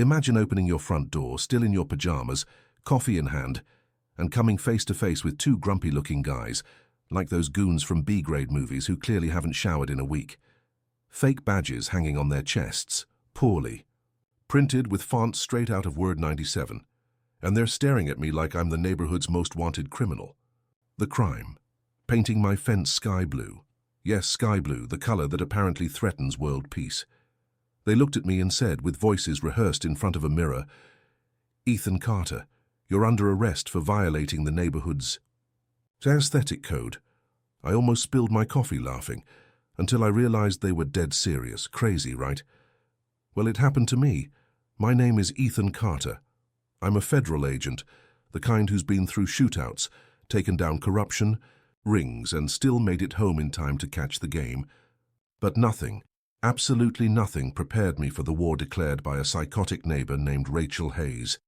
Imagine opening your front door, still in your pajamas, coffee in hand, and coming face to face with two grumpy-looking guys, like those goons from B-grade movies who clearly haven't showered in a week. Fake badges hanging on their chests, poorly, printed with fonts straight out of Word 97, and they're staring at me like I'm the neighborhood's most wanted criminal. The crime: painting my fence sky blue. Yes, sky blue, the color that apparently threatens world peace. They looked at me and said, with voices rehearsed in front of a mirror, "Ethan Carter, you're under arrest for violating the neighborhood's aesthetic code." I almost spilled my coffee laughing, until I realized they were dead serious. Crazy, right? Well, it happened to me. My name is Ethan Carter. I'm a federal agent, the kind who's been through shootouts, taken down corruption, rings, and still made it home in time to catch the game. But nothing, absolutely nothing, prepared me for the war declared by a psychotic neighbor named Rachel Hayes.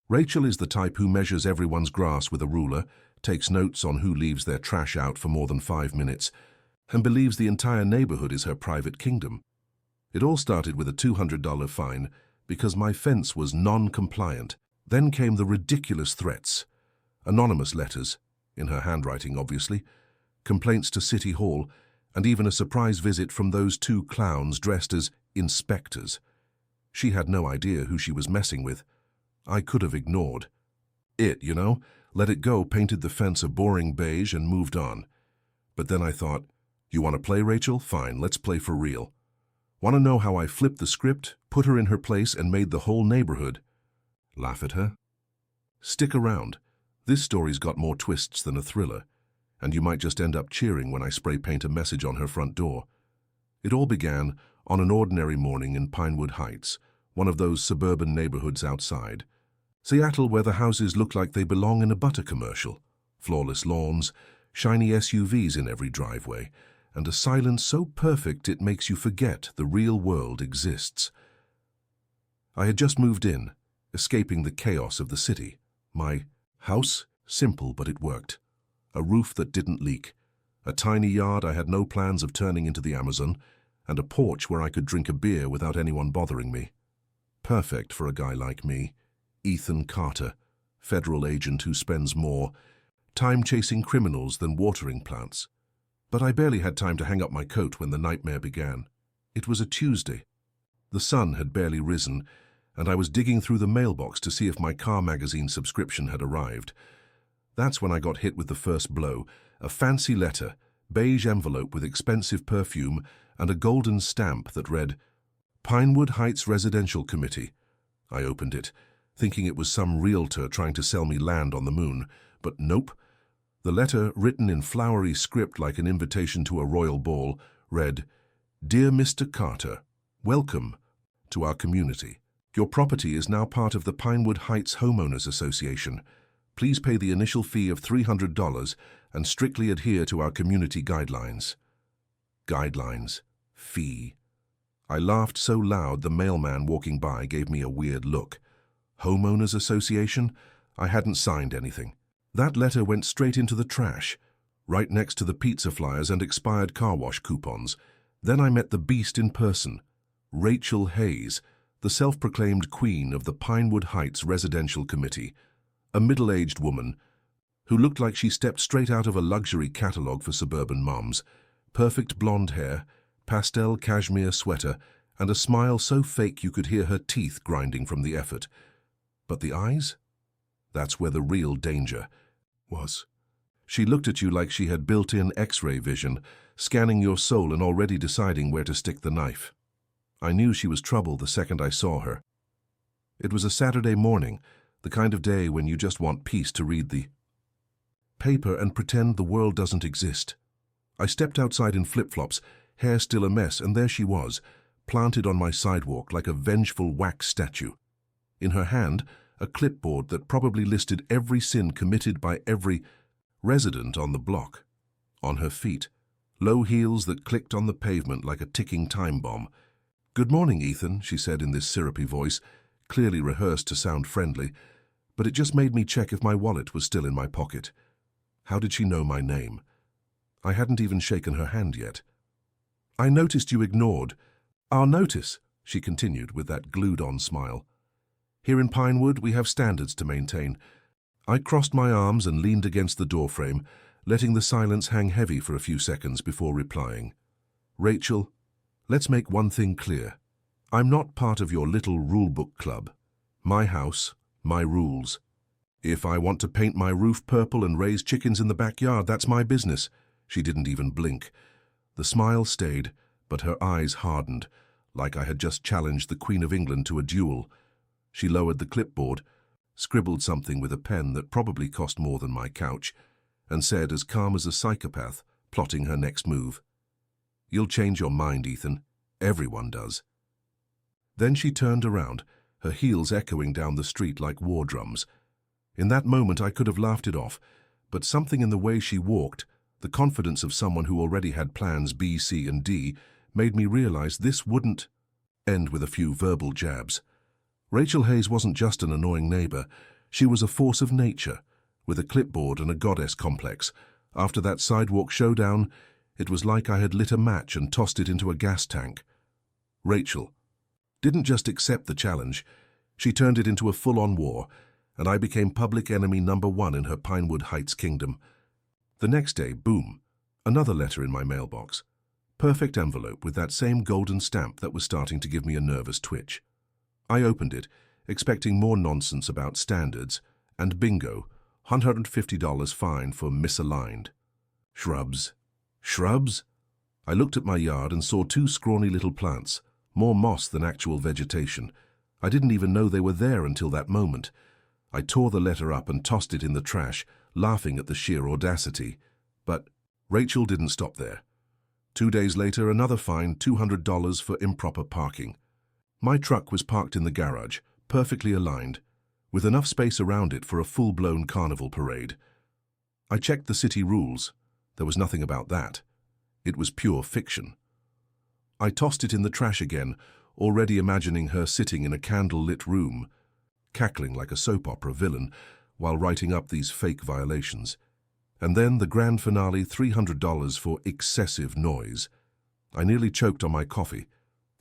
Rachel is the type who measures everyone's grass with a ruler, takes notes on who leaves their trash out for more than 5 minutes, and believes the entire neighborhood is her private kingdom. It all started with a $200 fine because my fence was non-compliant. Then came the ridiculous threats, anonymous letters, in her handwriting obviously, complaints to City Hall, and even a surprise visit from those two clowns dressed as inspectors. She had no idea who she was messing with. I could have ignored it, let it go, painted the fence a boring beige and moved on. But then I thought, you want to play, Rachel? Fine, let's play for real. Want to know how I flipped the script, put her in her place, and made the whole neighborhood laugh at her? Stick around. This story's got more twists than a thriller, and you might just end up cheering when I spray paint a message on her front door. It all began on an ordinary morning in Pinewood Heights, one of those suburban neighborhoods outside Seattle where the houses look like they belong in a butter commercial. Flawless lawns, shiny SUVs in every driveway, and a silence so perfect it makes you forget the real world exists. I had just moved in, escaping the chaos of the city. My house, simple but it worked. A roof that didn't leak, a tiny yard I had no plans of turning into the Amazon, and a porch where I could drink a beer without anyone bothering me. Perfect for a guy like me, Ethan Carter, federal agent who spends more time chasing criminals than watering plants. But I barely had time to hang up my coat when the nightmare began. It was a Tuesday. The sun had barely risen, and I was digging through the mailbox to see if my car magazine subscription had arrived. That's when I got hit with the first blow, a fancy letter, beige envelope with expensive perfume, and a golden stamp that read, "Pinewood Heights Residential Committee." I opened it, thinking it was some realtor trying to sell me land on the moon, but nope. The letter, written in flowery script like an invitation to a royal ball, read, "Dear Mr. Carter, welcome to our community. Your property is now part of the Pinewood Heights Homeowners Association. Please pay the initial fee of $300 and strictly adhere to our community guidelines." Guidelines. Fee. I laughed so loud the mailman walking by gave me a weird look. Homeowners Association? I hadn't signed anything. That letter went straight into the trash, right next to the pizza flyers and expired car wash coupons. Then I met the beast in person, Rachel Hayes, the self-proclaimed queen of the Pinewood Heights Residential Committee, a middle-aged woman who looked like she stepped straight out of a luxury catalog for suburban moms. Perfect blonde hair, pastel cashmere sweater, and a smile so fake you could hear her teeth grinding from the effort. But the eyes? That's where the real danger was. She looked at you like she had built-in X-ray vision, scanning your soul and already deciding where to stick the knife. I knew she was trouble the second I saw her. It was a Saturday morning, the kind of day when you just want peace to read the paper and pretend the world doesn't exist. I stepped outside in flip-flops, hair still a mess, and there she was, planted on my sidewalk like a vengeful wax statue. In her hand, a clipboard that probably listed every sin committed by every resident on the block. On her feet, low heels that clicked on the pavement like a ticking time bomb. "Good morning, Ethan," she said in this syrupy voice, clearly rehearsed to sound friendly, but it just made me check if my wallet was still in my pocket. How did she know my name? I hadn't even shaken her hand yet. "I noticed you ignored our notice," she continued with that glued-on smile. Here in Pinewood, we have standards to maintain. I crossed my arms and leaned against the doorframe, letting the silence hang heavy for a few seconds before replying. Rachel, let's make one thing clear. I'm not part of your little rulebook club. My house, my rules. If I want to paint my roof purple and raise chickens in the backyard, that's my business. She didn't even blink. The smile stayed, but her eyes hardened, like I had just challenged the Queen of England to a duel. She lowered the clipboard, scribbled something with a pen that probably cost more than my couch, and said, as calm as a psychopath, plotting her next move, "You'll change your mind, Ethan. Everyone does." Then she turned around, her heels echoing down the street like war drums. In that moment I could have laughed it off, but something in the way she walked, the confidence of someone who already had plans B, C, and D, made me realize this wouldn't end with a few verbal jabs. Rachel Hayes wasn't just an annoying neighbor. She was a force of nature, with a clipboard and a goddess complex. After that sidewalk showdown, it was like I had lit a match and tossed it into a gas tank. Rachel didn't just accept the challenge, she turned it into a full-on war, and I became public enemy #1 in her Pinewood Heights kingdom. The next day, boom, another letter in my mailbox. Perfect envelope with that same golden stamp that was starting to give me a nervous twitch. I opened it, expecting more nonsense about standards, and bingo, $150 fine for misaligned. Shrubs. Shrubs? I looked at my yard and saw 2 scrawny little plants, more moss than actual vegetation. I didn't even know they were there until that moment. I tore the letter up and tossed it in the trash, laughing at the sheer audacity. But Rachel didn't stop there. 2 days later, another fine, $200 for improper parking. My truck was parked in the garage, perfectly aligned, with enough space around it for a full-blown carnival parade. I checked the city rules. There was nothing about that. It was pure fiction. I tossed it in the trash again, already imagining her sitting in a candle-lit room, cackling like a soap opera villain while writing up these fake violations. And then the grand finale, $300 for excessive noise. I nearly choked on my coffee.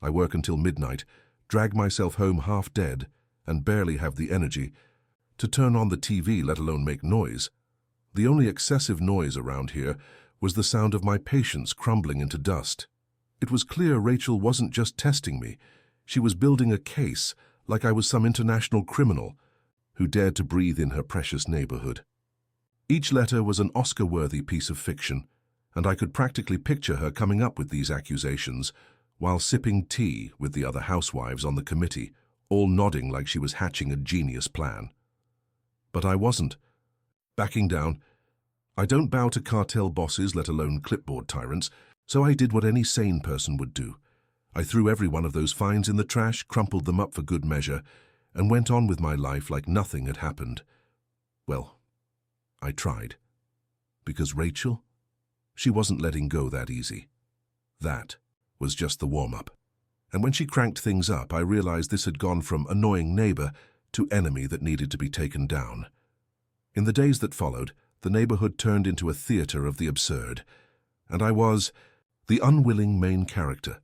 I work until midnight, drag myself home half dead, and barely have the energy to turn on the TV, let alone make noise. The only excessive noise around here was the sound of my patience crumbling into dust. It was clear Rachel wasn't just testing me. She was building a case, like I was some international criminal who dared to breathe in her precious neighborhood. Each letter was an Oscar-worthy piece of fiction, and I could practically picture her coming up with these accusations while sipping tea with the other housewives on the committee, all nodding like she was hatching a genius plan. But I wasn't. Backing down, I don't bow to cartel bosses, let alone clipboard tyrants, so I did what any sane person would do. I threw every one of those fines in the trash, crumpled them up for good measure, and went on with my life like nothing had happened. Well, I tried. Because Rachel, she wasn't letting go that easy. That was just the warm-up. And when she cranked things up, I realized this had gone from annoying neighbor to enemy that needed to be taken down. In the days that followed, the neighborhood turned into a theater of the absurd, and I was the unwilling main character.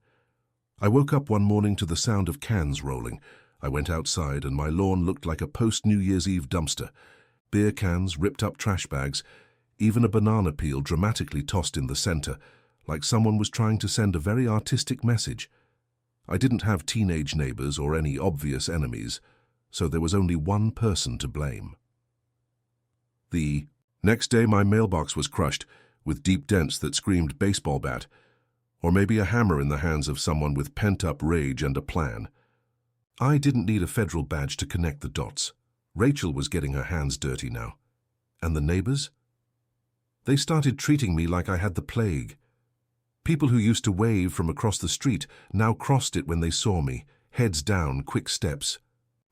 I woke up one morning to the sound of cans rolling. I went outside and my lawn looked like a post-New Year's Eve dumpster. Beer cans, ripped up trash bags, even a banana peel dramatically tossed in the center, like someone was trying to send a very artistic message. I didn't have teenage neighbors or any obvious enemies, so there was only one person to blame. The next day my mailbox was crushed, with deep dents that screamed baseball bat, or maybe a hammer in the hands of someone with pent-up rage and a plan. I didn't need a federal badge to connect the dots. Rachel was getting her hands dirty now. And the neighbors? They started treating me like I had the plague. People who used to wave from across the street now crossed it when they saw me, heads down, quick steps.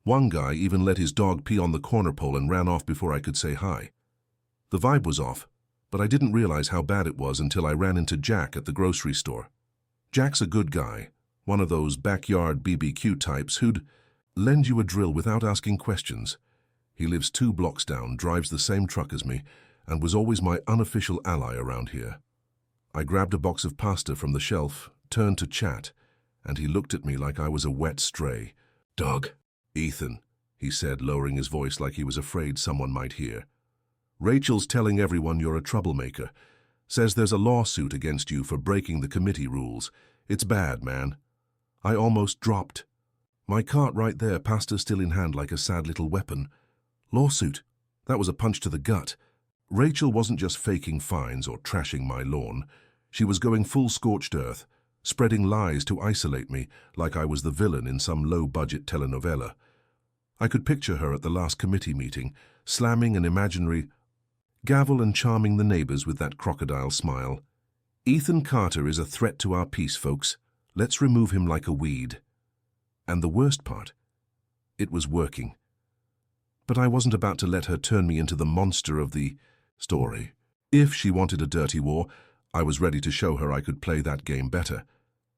One guy even let his dog pee on the corner pole and ran off before I could say hi. The vibe was off, but I didn't realize how bad it was until I ran into Jack at the grocery store. Jack's a good guy, one of those backyard BBQ types who'd lend you a drill without asking questions. He lives 2 blocks down, drives the same truck as me, and was always my unofficial ally around here. I grabbed a box of pasta from the shelf, turned to chat, and he looked at me like I was a wet stray. "Dog, Ethan," he said, lowering his voice like he was afraid someone might hear. "Rachel's telling everyone you're a troublemaker. Says there's a lawsuit against you for breaking the committee rules. It's bad, man." I almost dropped. My cart right there, pasta still in hand like a sad little weapon. Lawsuit? That was a punch to the gut. Rachel wasn't just faking fines or trashing my lawn. She was going full scorched earth, spreading lies to isolate me like I was the villain in some low-budget telenovela. I could picture her at the last committee meeting, slamming an imaginary gavel and charming the neighbors with that crocodile smile. "Ethan Carter is a threat to our peace, folks. Let's remove him like a weed." And the worst part, it was working. But I wasn't about to let her turn me into the monster of the story. If she wanted a dirty war, I was ready to show her I could play that game better.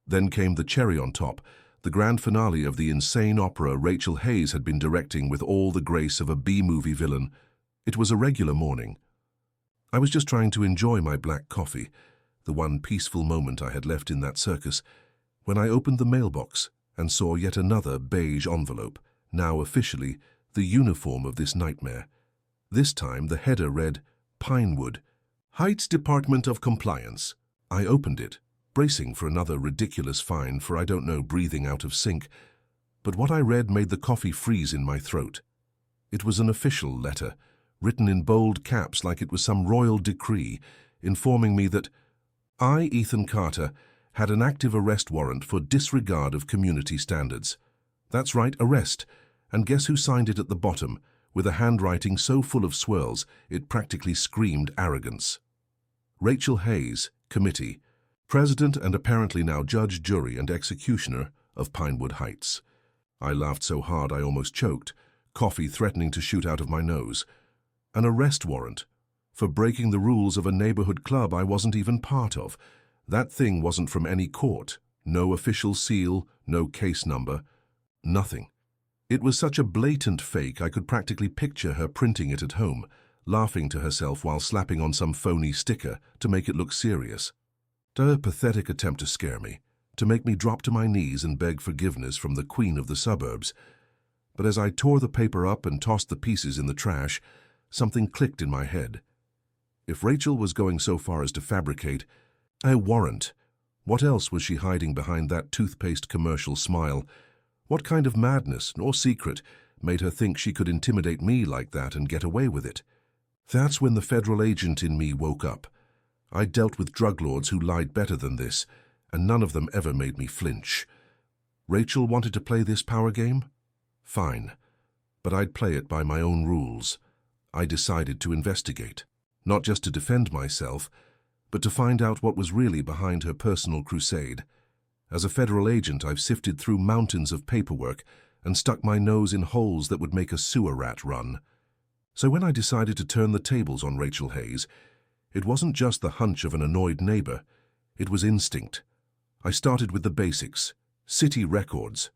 Then came the cherry on top, the grand finale of the insane opera Rachel Hayes had been directing with all the grace of a B-movie villain. It was a regular morning. I was just trying to enjoy my black coffee, the one peaceful moment I had left in that circus, when I opened the mailbox and saw yet another beige envelope, now officially the uniform of this nightmare. This time the header read, "Pinewood, Heights Department of Compliance." I opened it, bracing for another ridiculous fine for I don't know breathing out of sync, but what I read made the coffee freeze in my throat. It was an official letter, written in bold caps like it was some royal decree, informing me that I, Ethan Carter, had an active arrest warrant for disregard of community standards. That's right, arrest. And guess who signed it at the bottom, with a handwriting so full of swirls it practically screamed arrogance? Rachel Hayes, Committee, President and apparently now Judge, Jury and Executioner of Pinewood Heights. I laughed so hard I almost choked, coffee threatening to shoot out of my nose. An arrest warrant for breaking the rules of a neighborhood club I wasn't even part of. That thing wasn't from any court. No official seal, no case number, nothing. It was such a blatant fake I could practically picture her printing it at home, laughing to herself while slapping on some phony sticker to make it look serious. A pathetic attempt to scare me, to make me drop to my knees and beg forgiveness from the queen of the suburbs. But as I tore the paper up and tossed the pieces in the trash, something clicked in my head. If Rachel was going so far as to fabricate a warrant, what else was she hiding behind that toothpaste commercial smile? What kind of madness or secret made her think she could intimidate me like that and get away with it? That's when the federal agent in me woke up. I dealt with drug lords who lied better than this, and none of them ever made me flinch. Rachel wanted to play this power game? Fine. But I'd play it by my own rules. I decided to investigate, not just to defend myself, but to find out what was really behind her personal crusade. As a federal agent, I've sifted through mountains of paperwork and stuck my nose in holes that would make a sewer rat run. So when I decided to turn the tables on Rachel Hayes, it wasn't just the hunch of an annoyed neighbor. It was instinct. I started with the basics, city records.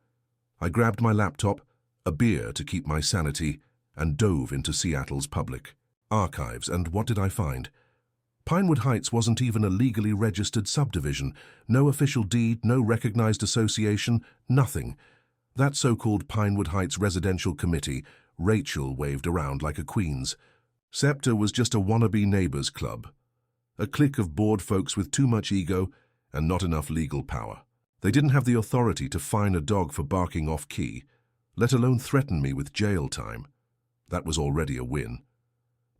I grabbed my laptop, a beer to keep my sanity, and dove into Seattle's public archives. And what did I find? Pinewood Heights wasn't even a legally registered subdivision. No official deed, no recognized association, nothing. That so-called Pinewood Heights Residential Committee, Rachel waved around like a queen's scepter, was just a wannabe neighbors club. A clique of bored folks with too much ego and not enough legal power. They didn't have the authority to fine a dog for barking off-key, let alone threaten me with jail time. That was already a win.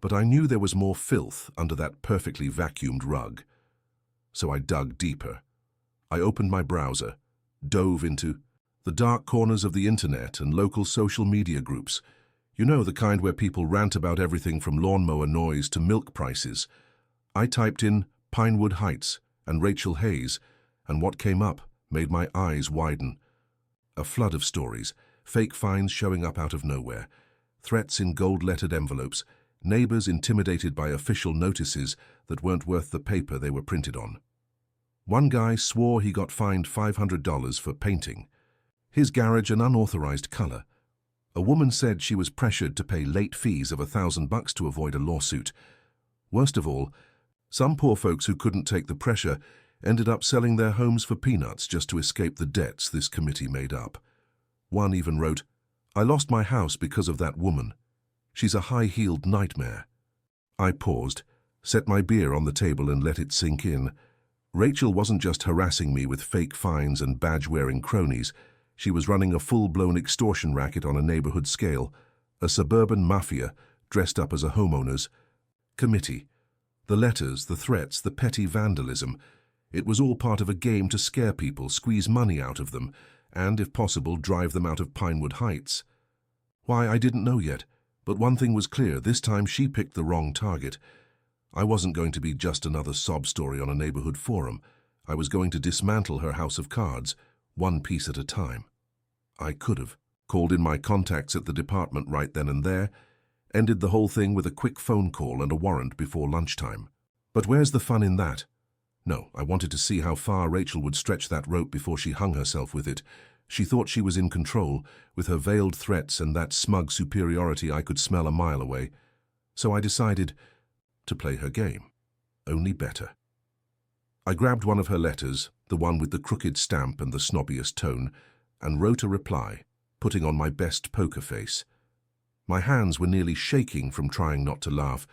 But I knew there was more filth under that perfectly vacuumed rug. So I dug deeper. I opened my browser, dove into the dark corners of the internet and local social media groups. You know, the kind where people rant about everything from lawnmower noise to milk prices. I typed in Pinewood Heights and Rachel Hayes, and what came up made my eyes widen. A flood of stories, fake fines showing up out of nowhere, threats in gold-lettered envelopes, neighbors intimidated by official notices that weren't worth the paper they were printed on. One guy swore he got fined $500 for painting his garage an unauthorized color. A woman said she was pressured to pay late fees of $1,000 to avoid a lawsuit. Worst of all, some poor folks who couldn't take the pressure ended up selling their homes for peanuts just to escape the debts this committee made up. One even wrote, I lost my house because of that woman. She's a high-heeled nightmare. I paused, set my beer on the table and let it sink in. Rachel wasn't just harassing me with fake fines and badge-wearing cronies. She was running a full-blown extortion racket on a neighborhood scale, a suburban mafia dressed up as a homeowners committee. The letters, the threats, the petty vandalism. It was all part of a game to scare people, squeeze money out of them, and, if possible, drive them out of Pinewood Heights. Why, I didn't know yet, but one thing was clear: this time she picked the wrong target. I wasn't going to be just another sob story on a neighborhood forum. I was going to dismantle her house of cards, one piece at a time. I could have called in my contacts at the department right then and there, ended the whole thing with a quick phone call and a warrant before lunchtime. But where's the fun in that? No, I wanted to see how far Rachel would stretch that rope before she hung herself with it. She thought she was in control, with her veiled threats and that smug superiority I could smell a mile away. So I decided to play her game, only better. I grabbed one of her letters, the one with the crooked stamp and the snobbiest tone, and wrote a reply, putting on my best poker face. My hands were nearly shaking from trying not to laugh.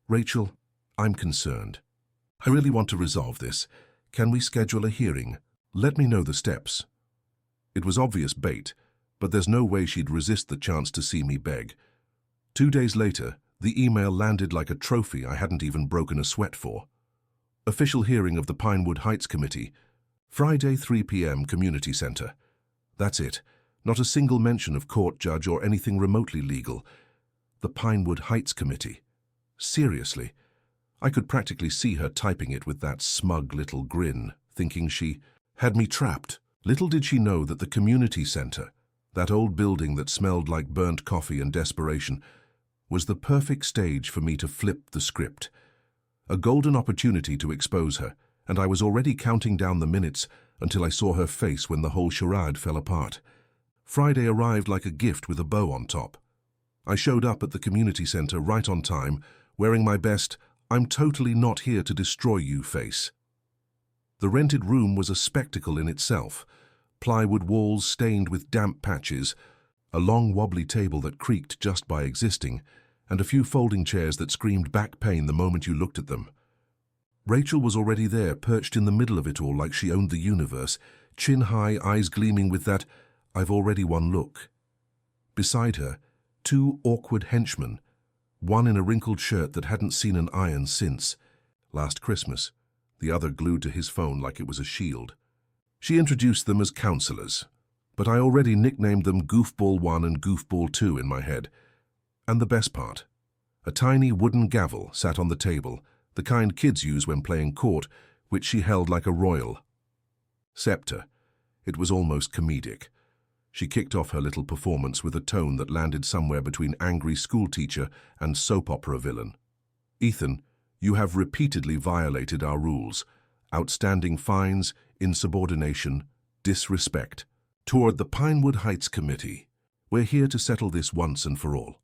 Rachel, I'm concerned. I really want to resolve this. Can we schedule a hearing? Let me know the steps. It was obvious bait, but there's no way she'd resist the chance to see me beg. 2 days later, the email landed like a trophy I hadn't even broken a sweat for. Official hearing of the Pinewood Heights Committee. Friday, 3 p.m., Community Center. That's it. Not a single mention of court, judge, or anything remotely legal. The Pinewood Heights Committee. Seriously. I could practically see her typing it with that smug little grin, thinking she had me trapped. Little did she know that the community center, that old building that smelled like burnt coffee and desperation, was the perfect stage for me to flip the script. A golden opportunity to expose her, and I was already counting down the minutes until I saw her face when the whole charade fell apart. Friday arrived like a gift with a bow on top. I showed up at the community center right on time, wearing my best "I'm totally not here to destroy you" face. The rented room was a spectacle in itself. Plywood walls stained with damp patches, a long wobbly table that creaked just by existing, and a few folding chairs that screamed back pain the moment you looked at them. Rachel was already there, perched in the middle of it all like she owned the universe, chin high, eyes gleaming with that "I've already won" look. Beside her, 2 awkward henchmen, one in a wrinkled shirt that hadn't seen an iron since last Christmas, the other glued to his phone like it was a shield. She introduced them as counselors, but I already nicknamed them Goofball 1 and Goofball 2 in my head. And the best part, a tiny wooden gavel sat on the table, the kind kids use when playing court, which she held like a royal scepter. It was almost comedic. She kicked off her little performance with a tone that landed somewhere between angry schoolteacher and soap opera villain. "Ethan, you have repeatedly violated our rules. Outstanding fines, insubordination, disrespect. Toward the Pinewood Heights Committee. We're here to settle this once and for all."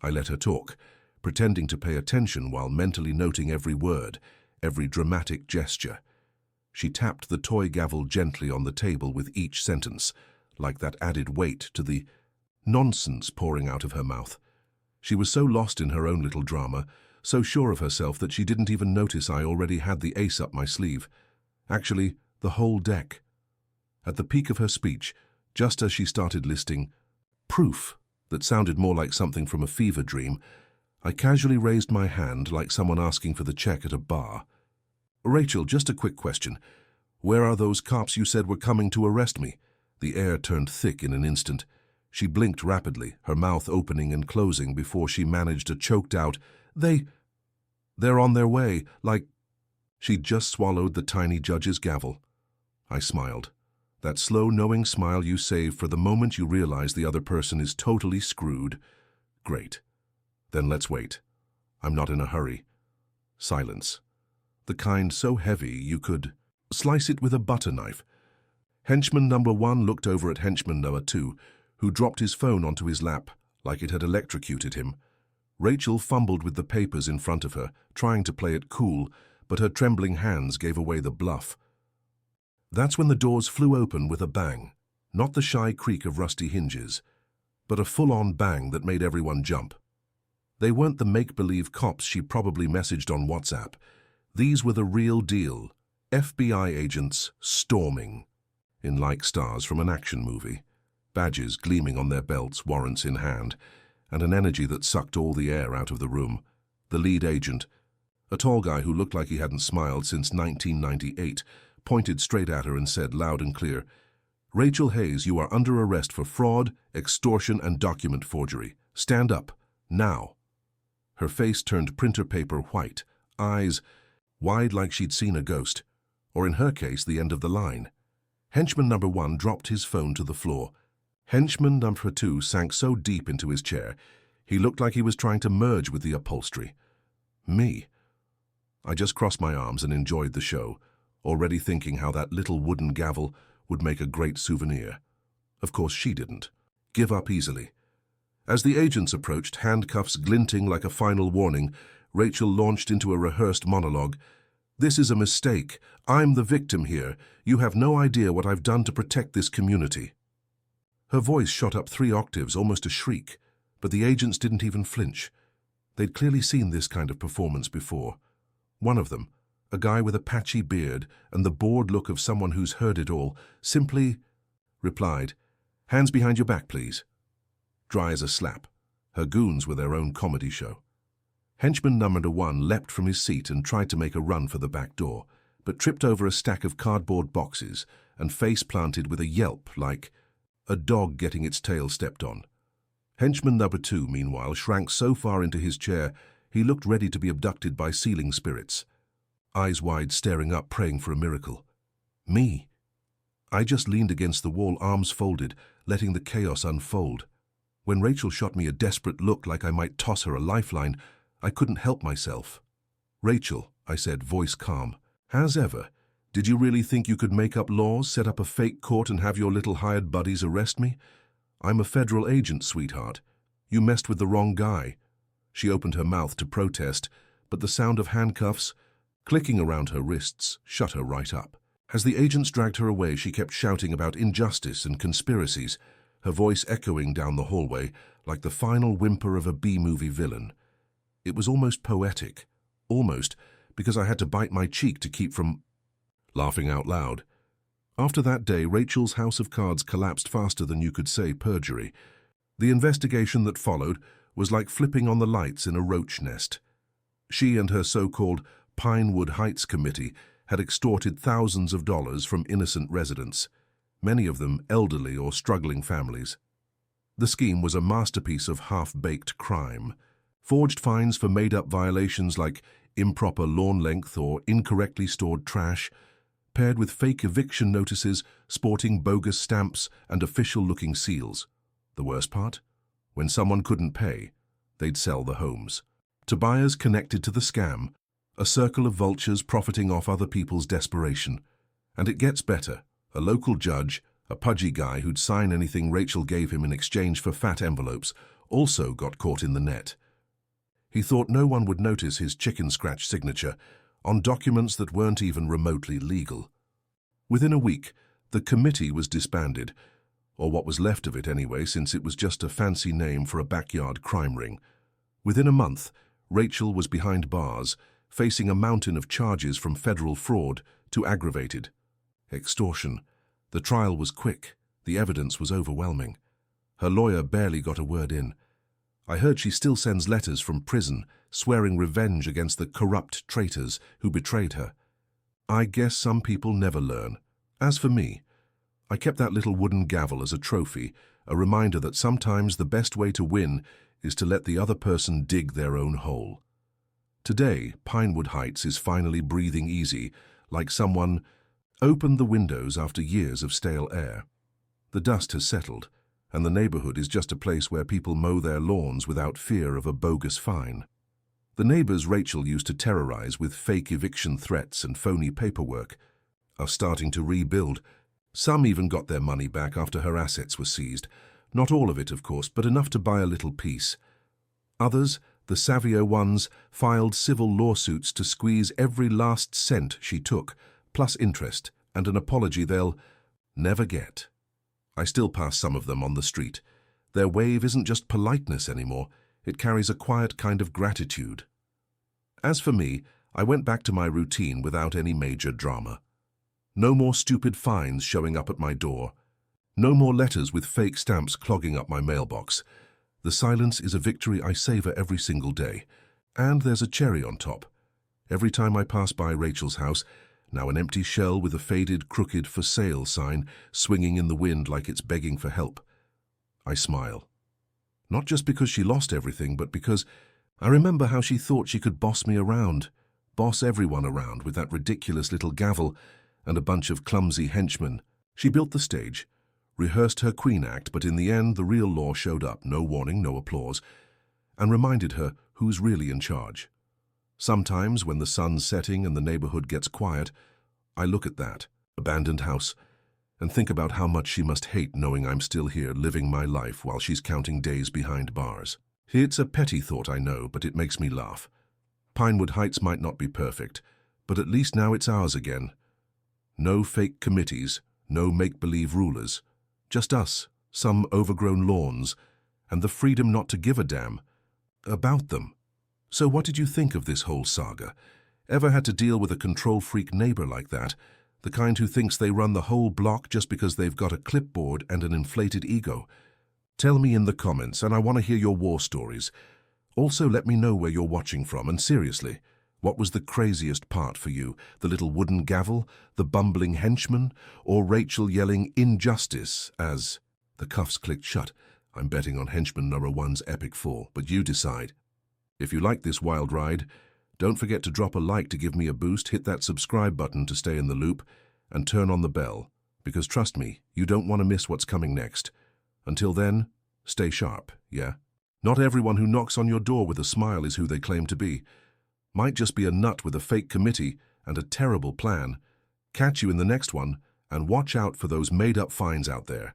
I let her talk, pretending to pay attention while mentally noting every word, every dramatic gesture. She tapped the toy gavel gently on the table with each sentence, like that added weight to the nonsense pouring out of her mouth. She was so lost in her own little drama, so sure of herself that she didn't even notice I already had the ace up my sleeve. Actually, the whole deck. At the peak of her speech, just as she started listing proof that sounded more like something from a fever dream, I casually raised my hand like someone asking for the check at a bar. "Rachel, just a quick question. Where are those cops you said were coming to arrest me?" The air turned thick in an instant. She blinked rapidly, her mouth opening and closing before she managed a choked out, They're on their way, like..." She'd just swallowed the tiny judge's gavel. I smiled. That slow, knowing smile you save for the moment you realize the other person is totally screwed. Great. Then let's wait. I'm not in a hurry. Silence. The kind so heavy you could slice it with a butter knife. Henchman number 1 looked over at henchman number 2, who dropped his phone onto his lap like it had electrocuted him. Rachel fumbled with the papers in front of her, trying to play it cool, but her trembling hands gave away the bluff. That's when the doors flew open with a bang, not the shy creak of rusty hinges. but a full-on bang that made everyone jump. They weren't the make-believe cops she probably messaged on WhatsApp. These were the real deal, FBI agents storming, in like stars from an action movie, badges gleaming on their belts, warrants in hand, and an energy that sucked all the air out of the room. The lead agent, a tall guy who looked like he hadn't smiled since 1998, pointed straight at her and said loud and clear, "Rachel Hayes, you are under arrest for fraud, extortion, and document forgery. Stand up, now." Her face turned printer paper white, eyes wide like she'd seen a ghost, or in her case, the end of the line. Henchman number 1 dropped his phone to the floor. Henchman number 2 sank so deep into his chair, he looked like he was trying to merge with the upholstery. Me. I just crossed my arms and enjoyed the show, already thinking how that little wooden gavel would make a great souvenir. Of course she didn't. Give up easily. As the agents approached, handcuffs glinting like a final warning, Rachel launched into a rehearsed monologue. "This is a mistake. I'm the victim here. You have no idea what I've done to protect this community." Her voice shot up 3 octaves, almost a shriek, but the agents didn't even flinch. They'd clearly seen this kind of performance before. One of them, a guy with a patchy beard and the bored look of someone who's heard it all, simply replied, "Hands behind your back, please." Dry as a slap. Her goons were their own comedy show. Henchman number 1 leapt from his seat and tried to make a run for the back door, but tripped over a stack of cardboard boxes and face-planted with a yelp like a dog getting its tail stepped on. Henchman number 2, meanwhile, shrank so far into his chair he looked ready to be abducted by ceiling spirits, eyes wide, staring up, praying for a miracle. Me. I just leaned against the wall, arms folded, letting the chaos unfold. When Rachel shot me a desperate look like I might toss her a lifeline, I couldn't help myself. "Rachel," I said, voice calm, "as ever, did you really think you could make up laws, set up a fake court, and have your little hired buddies arrest me? I'm a federal agent, sweetheart. You messed with the wrong guy." She opened her mouth to protest, but the sound of handcuffs clicking around her wrists shut her right up. As the agents dragged her away, she kept shouting about injustice and conspiracies, her voice echoing down the hallway like the final whimper of a B-movie villain. It was almost poetic, almost, because I had to bite my cheek to keep from laughing out loud. After that day, Rachel's house of cards collapsed faster than you could say perjury. The investigation that followed was like flipping on the lights in a roach nest. She and her so-called Pinewood Heights Committee had extorted thousands of dollars from innocent residents, many of them elderly or struggling families. The scheme was a masterpiece of half-baked crime. Forged fines for made-up violations like improper lawn length or incorrectly stored trash, paired with fake eviction notices sporting bogus stamps and official-looking seals. The worst part? When someone couldn't pay, they'd sell the homes. To buyers connected to the scam, a circle of vultures profiting off other people's desperation. And it gets better. A local judge, a pudgy guy who'd sign anything Rachel gave him in exchange for fat envelopes, also got caught in the net. He thought no one would notice his chicken scratch signature on documents that weren't even remotely legal. Within a week, the committee was disbanded, or what was left of it anyway, since it was just a fancy name for a backyard crime ring. Within a month, Rachel was behind bars, facing a mountain of charges from federal fraud to aggravated extortion. The trial was quick. The evidence was overwhelming. Her lawyer barely got a word in. I heard she still sends letters from prison, swearing revenge against the corrupt traitors who betrayed her. I guess some people never learn. As for me, I kept that little wooden gavel as a trophy, a reminder that sometimes the best way to win is to let the other person dig their own hole. Today, Pinewood Heights is finally breathing easy, like someone opened the windows after years of stale air. The dust has settled, and the neighborhood is just a place where people mow their lawns without fear of a bogus fine. The neighbors Rachel used to terrorize with fake eviction threats and phony paperwork are starting to rebuild. Some even got their money back after her assets were seized. Not all of it, of course, but enough to buy a little peace. Others, the savvier ones, filed civil lawsuits to squeeze every last cent she took, plus interest and an apology they'll never get. I still pass some of them on the street. Their wave isn't just politeness anymore, it carries a quiet kind of gratitude. As for me, I went back to my routine without any major drama. No more stupid fines showing up at my door. No more letters with fake stamps clogging up my mailbox. The silence is a victory I savor every single day. And there's a cherry on top. Every time I pass by Rachel's house, now an empty shell with a faded, crooked "for sale" sign swinging in the wind like it's begging for help, I smile. Not just because she lost everything, but because I remember how she thought she could boss me around, boss everyone around with that ridiculous little gavel and a bunch of clumsy henchmen. She built the stage, rehearsed her queen act, but in the end the real law showed up, no warning, no applause, and reminded her who's really in charge. Sometimes, when the sun's setting and the neighborhood gets quiet, I look at that abandoned house and think about how much she must hate knowing I'm still here living my life while she's counting days behind bars. It's a petty thought, I know, but it makes me laugh. Pinewood Heights might not be perfect, but at least now it's ours again. No fake committees, no make-believe rulers. Just us, some overgrown lawns, and the freedom not to give a damn about them. So what did you think of this whole saga? Ever had to deal with a control-freak neighbor like that? The kind who thinks they run the whole block just because they've got a clipboard and an inflated ego? Tell me in the comments, and I want to hear your war stories. Also, let me know where you're watching from, and seriously, what was the craziest part for you? The little wooden gavel, the bumbling henchman, or Rachel yelling "injustice" as the cuffs clicked shut? I'm betting on henchman number one's epic fall, but you decide. If you like this wild ride, don't forget to drop a like to give me a boost, hit that subscribe button to stay in the loop, and turn on the bell, because trust me, you don't want to miss what's coming next. Until then, stay sharp, yeah? Not everyone who knocks on your door with a smile is who they claim to be. Might just be a nut with a fake committee and a terrible plan. Catch you in the next one, and watch out for those made-up fines out there.